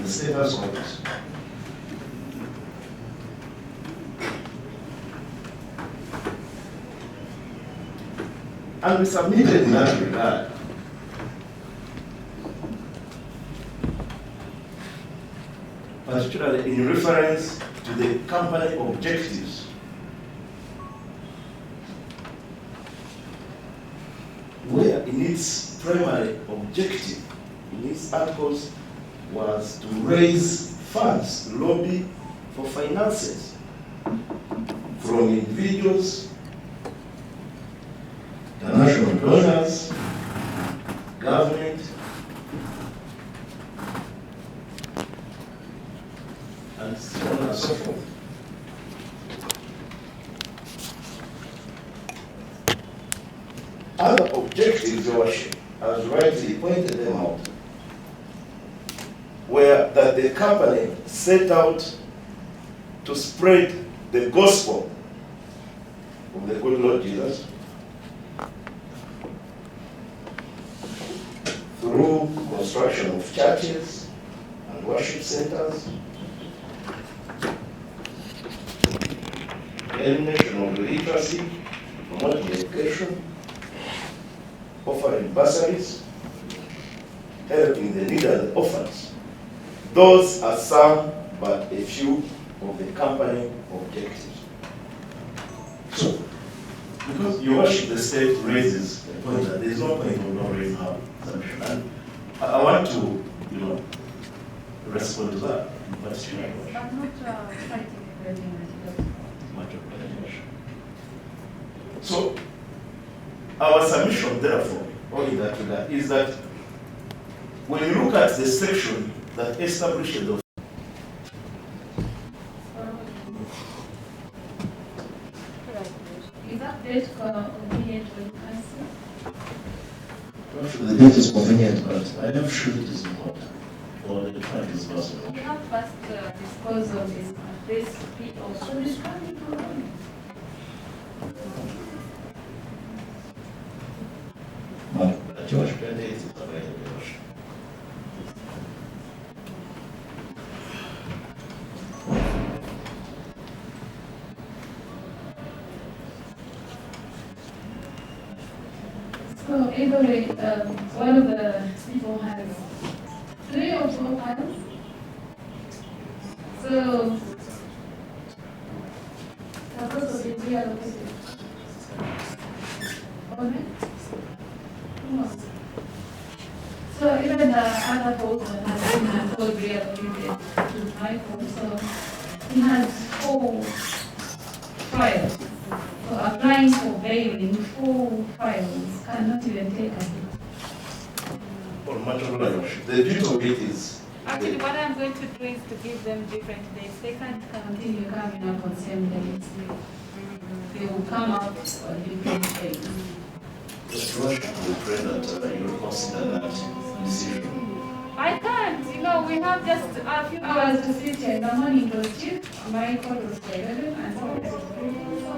the status of it. And we submitted in that regard. Particularly in reference to the company objectives. Where in its primary objective, in its articles, was to raise funds, lobby for finances from individuals, international donors, government, and so on and so forth. Other objectives, Your Worship, as rightly pointed them out, were that the company set out to spread the gospel of the good Lord Jesus through construction of churches and worship centers, elimination of illiteracy, promoting education, offering bursaries, helping the needy and the orphans. Those are some but a few of the company objectives. So, because Your Worship, the state raises the point that there is no point of not raising our submission, and I want to, respond to that in particular. I'm not fighting everything that he does. Much obliged. So, our submission, therefore, all in that regard, is that when you look at the section that establishes the Is that date convenient for you, Council? the date is convenient, but I am sure it is important for the client is possible. We have first dispose of this people, so this can be proven. But George, the date is available. So either way, one of the people has 3 or 4 files. So that's also been reallocated. Okay? So even the other folder has been code reallocated to Michael. So he has 4 files. So applying for bail in 4 files cannot even take a hit. Or much obliged. The beauty of it is Actually, what I'm going to do is to give them different dates. They can't Continue coming up on same days. They will come out on different days. just rush. We pray that you will consider that decision. I can't, we have just a few Hours hours. to sit here. In the morning it was 2, my call was 11, and so it was 3. So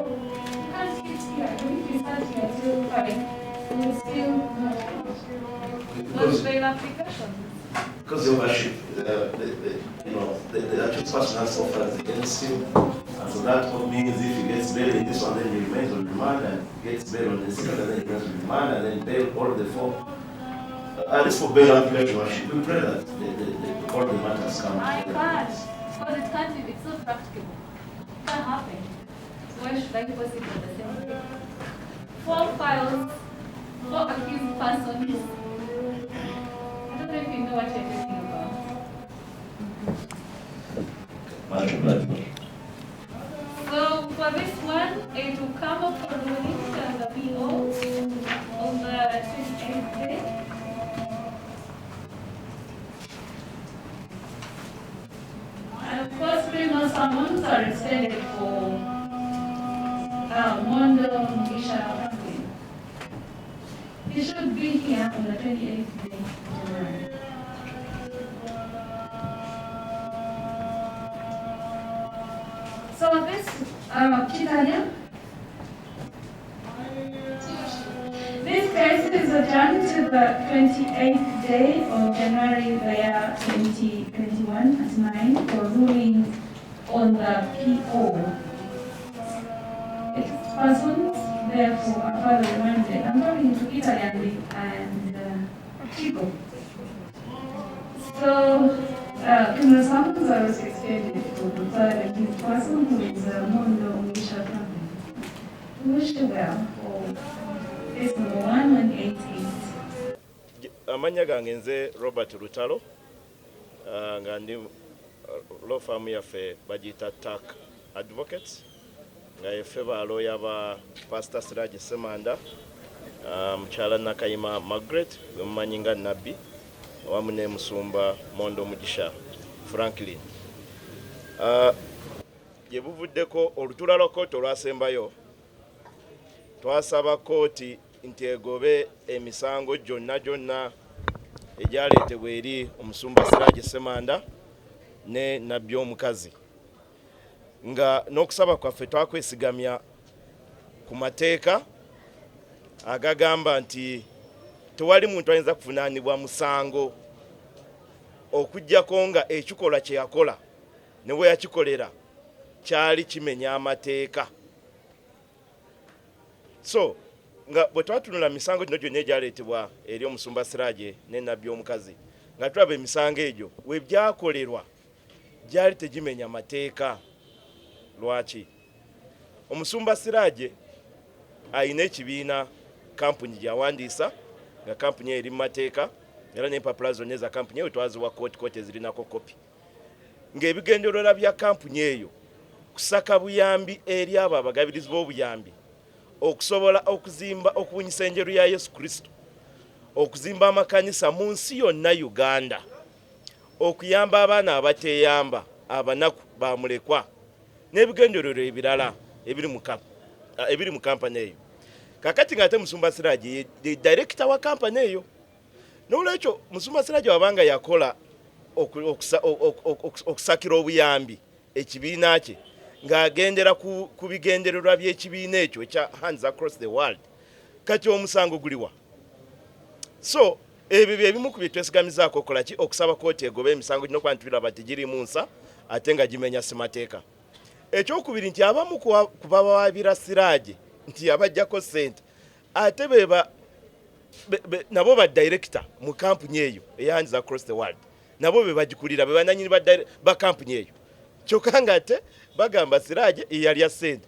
you can't sit here. Even if you start here till 5, you will still Those bail applications. Because your worship, the accused person has offers against him, and so that means if he gets bail in this one, then he remains on remand, and gets bail on the second, and then he remains on remand, and then bail all the 4. At least for bail application, worship, we pray that all the matters come I together. can't, because it can't be, it's not practicable. It can't happen. So why should I post it on the same day? 4 files, 4 accused persons. I don't know if you know what you're talking about. Much obliged. So for this one, it will come up for ruling on the PO on the 28th day. And of course, criminal summons are extended for Mondo Mugisha Franklin. He should be here on the 28th day of July. So this, Kitanya, this case is adjourned to the 28th day of January the year 2021 at 9 for ruling on the PO. Persons therefore are further remanded. I'm talking to Italy and Chico. So, criminal samples are also expected for the third accused person who is Mondo Misha Company. We wish you well for case number 1188. Amanya gange nze Robert Lutalo nga ndi law firm yaffe bagiyita TAC Advocates nga yaffe baloya ba Pastor Siraje Semanda mukyala Nakayima Margaret wemumanyi nga Nabbi awamu ne Musumba Mondo Mugisha Franklin. Gye buvuddeko olutuula lwa kkooti olwasembayo twasaba kkooti nti egobe emisango gyonna egyaleetebwa eri Omusumba Siraje Semanda ne Nabbi omukazi, nga n'okusaba kwaffe twakwesigamya ku mateeka agagamba nti tewali muntu ayinza kuvunaanibwa musango okuggyako nga ekikolwa kye yakola ne bwe yakikolera kyali kimenya amateeka. So nga bwe twatunula misango gino gyonna egyaleetebwa eri Omusumba Siraje ne Nabbi omukazi, nga tulaba emisango egyo we byakolerwa gyali tegimenya mateeka. Lwaki? Omusumba Siraje ayina ekibiina kampuni gyawandiisa nga kampuni eri mu mateeka era n'empapula zonna eza kampuni eyo twaziwa kooti ezirinako kopi, ng'ebigendererwa bya kampuni eyo kusaka buyambi eri abo abagabirizi b'obuyambi okusobola okuzimba okubunyisa enjeru ya Yesu Kristo, okuzimba amakanisa mu nsi yonna Uganda, okuyamba abaana abateeyamba, abanaku bamulekwa n'ebigendererwa ebirala ebiri mu kampani eyo. Kakati ng'ate Musumba Siraje ye director wa kampani eyo. N'olwekyo Musumba Siraje wabanga yakola okusakira obuyambi ekibiina kye ng'agendera ku bigendererwa by'ekibiina ekyo ekya Hands Across the World, kati omusango guliwa? So ebyo byebimu ku bye twesigamizaako okola ki okusaba kooti egobe emisango gino kuba ntubiraba tegiri mu nsa ate nga gimenya ssemateeka. Ekyokubiri nti abamu ku bawaabira Siraje nti abajjako ssente ate nabo ba director mu kampuni eyo eya Hands Across the World, nabo be bagikulira be bananyini ba kampuni eyo, kyokka nga ate bagamba Siraje yalya ssente.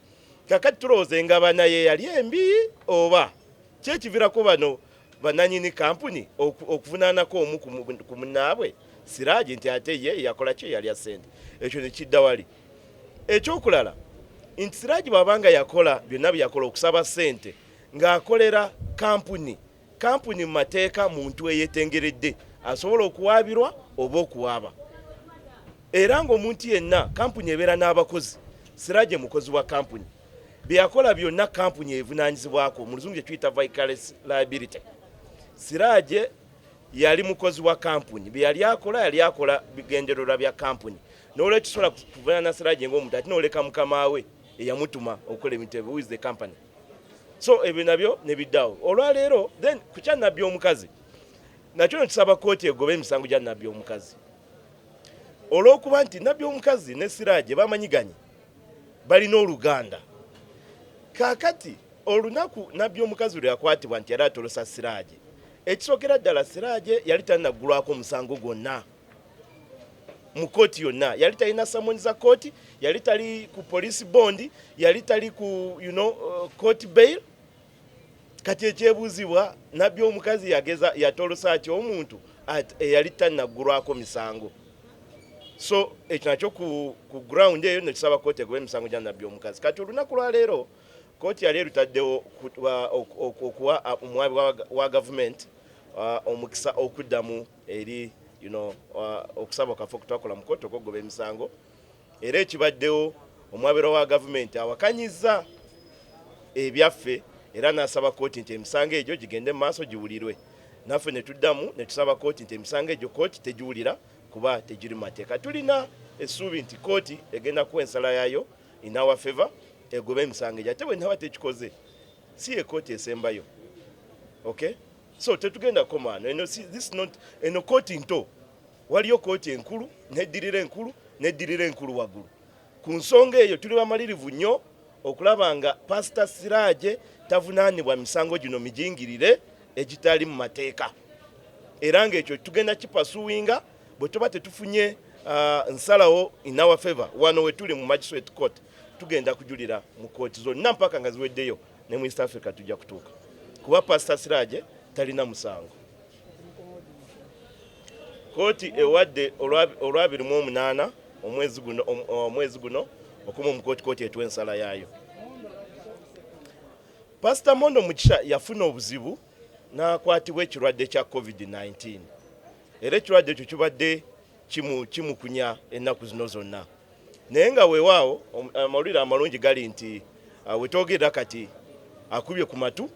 Kakati tulowooza engabana ye yali embi oba kyekivirako bano bananyini kampuni okuvunaanako omu ku munnaabwe Siraje nti ate ye yakola ki yalya ssente. Ekyo ne kidda wali. Ekyokulala nti Siraje bwabanga yakola byonna bye yakola okusaba ssente ng'akolera kampuni mu mateeka muntu eyeetengeredde asobola okuwaabirwa oba okuwaaba, era ng'omuntu yenna kampuni ebeera n'abakozi. Siraje mukozi wa kampuni, bye yakola byonna kampuni evunaanyizibwako, mu luzungu tuyita vicarious liability. Siraje yali mukozi wa kampuni, bye yali akola bigendererwa bya kampuni, n'olwekyo kisobola kuvunaana Siraje ng'omuntu ate n'oleka mukama we eyamutuma okukola ebintu ebyo, who is the company. So ebyo nabyo ne biddawo olwaleero. Then ku kya Nabbi omukazi nakyo nekisaba kooti egobe emisango gya Nabbi omukazi, olw'okuba nti Nabbi omukazi ne Siraje bamanyiganye, balina oluganda. Kaakati olunaku Nabbi omukazi lwe yakwatibwa nti yali atolosa Siraje, ekisookera ddala Siraje yali talinaggulwako omusango gwonna mu kooti yonna. Yali talina samoni za kooti, yali tali ku police bond, yali tali ku court bail. Kati ekyebuuzibwa Nabbi omukazi yatolosa ki omuntu eyali talinaggulwako misango. So ekyo nakyo ku ground eyo nekisaba kooti egobe emisango gya Nabbi omukazi. Kati olunaku lwa leero kooti yali erutaddewo okuwa omwabi wa gavumenti omukisa okuddamu eri okusaba kwaffe okutwakola mu kooti okwogoba emisango. Era ekibaddewo omwabiro wa gavumenti awakanyiza ebyaffe era n'asaba kooti nti emisango egyo gigende mu maaso giwulirwe. Naffe ne tuddamu ne tusaba kooti nti emisango egyo kooti tegiwulira kuba tegiri mu mateeka. Tulina essuubi nti kooti egenda kuwa ensala yaayo in our favor egobe emisango egyo. Ate bwe nnaba tekikoze si ye kooti esembayo. Okay? so tetugenda komano eno this is not eno kooti nto waliyo kooti enkulu neddirira enkulu waggulu ku nsonga eyo tuli bamalirivu nnyo okulaba nga Pastor Siraje tavunaanibwa misango gino mijingirire egitali mu mateeka era ng'ekyo tugenda kipasuwinga bwe tuba tetufunye nsalawo in our favor wano we tuli mu magistrate court tugenda kujulira mu kooti zonna mpaka nga ziweddeyo ne mu East Africa tujja kutuuka kuba Pastor Siraje talina musango. Kooti ewadde olwa 28 omwezi guno okuma mu kooti etwa ensala yaayo. Pastor Mondo Mugisha yafuna obuzibu n'akwatibwa ekirwadde kya COVID-19 era ekirwadde ekyo kibadde kimukunya ennaku zino zonna naye nga weewaawo amawulire amalungi gali nti wetwogerera kati akubye ku matu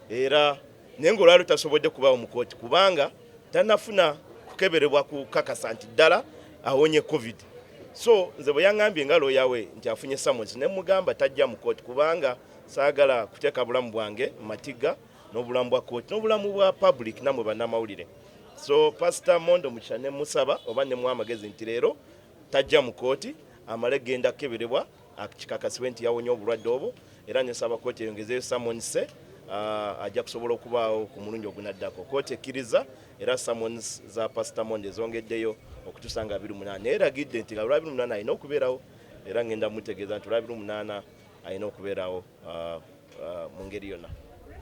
era naye ng'olwali tasobodde kubaawo mu kooti kubanga tanafuna kukeberebwa kukakasa nti ddala awonye COVID. So nze bwe yaŋŋambye nga looyawe nti afunye summons ne mugamba tajja mu kooti kubanga saagala kuteeka bulamu bwange matiga n'obulamu bwa kooti n'obulamu bwa public namwe bannamawulire. So Pastor Mondo Mugisha ne musaba oba ne mwamagezi nti leero tajja mu kooti amale genda keberebwa akikakasibwe nti yawonye obulwadde obwo era nesaba kooti eyongezeyo summons ajja kusobola okubaawo ku mulundi ogunaddako. Kooti ekkiriza era summons za Pastor Mondo ezongeddeyo okutuusa nga 28 eragidde nti nga 28 alina okubeerawo era ngenda mutegeeza nti 28 alina okubeerawo mu ngeri yonna.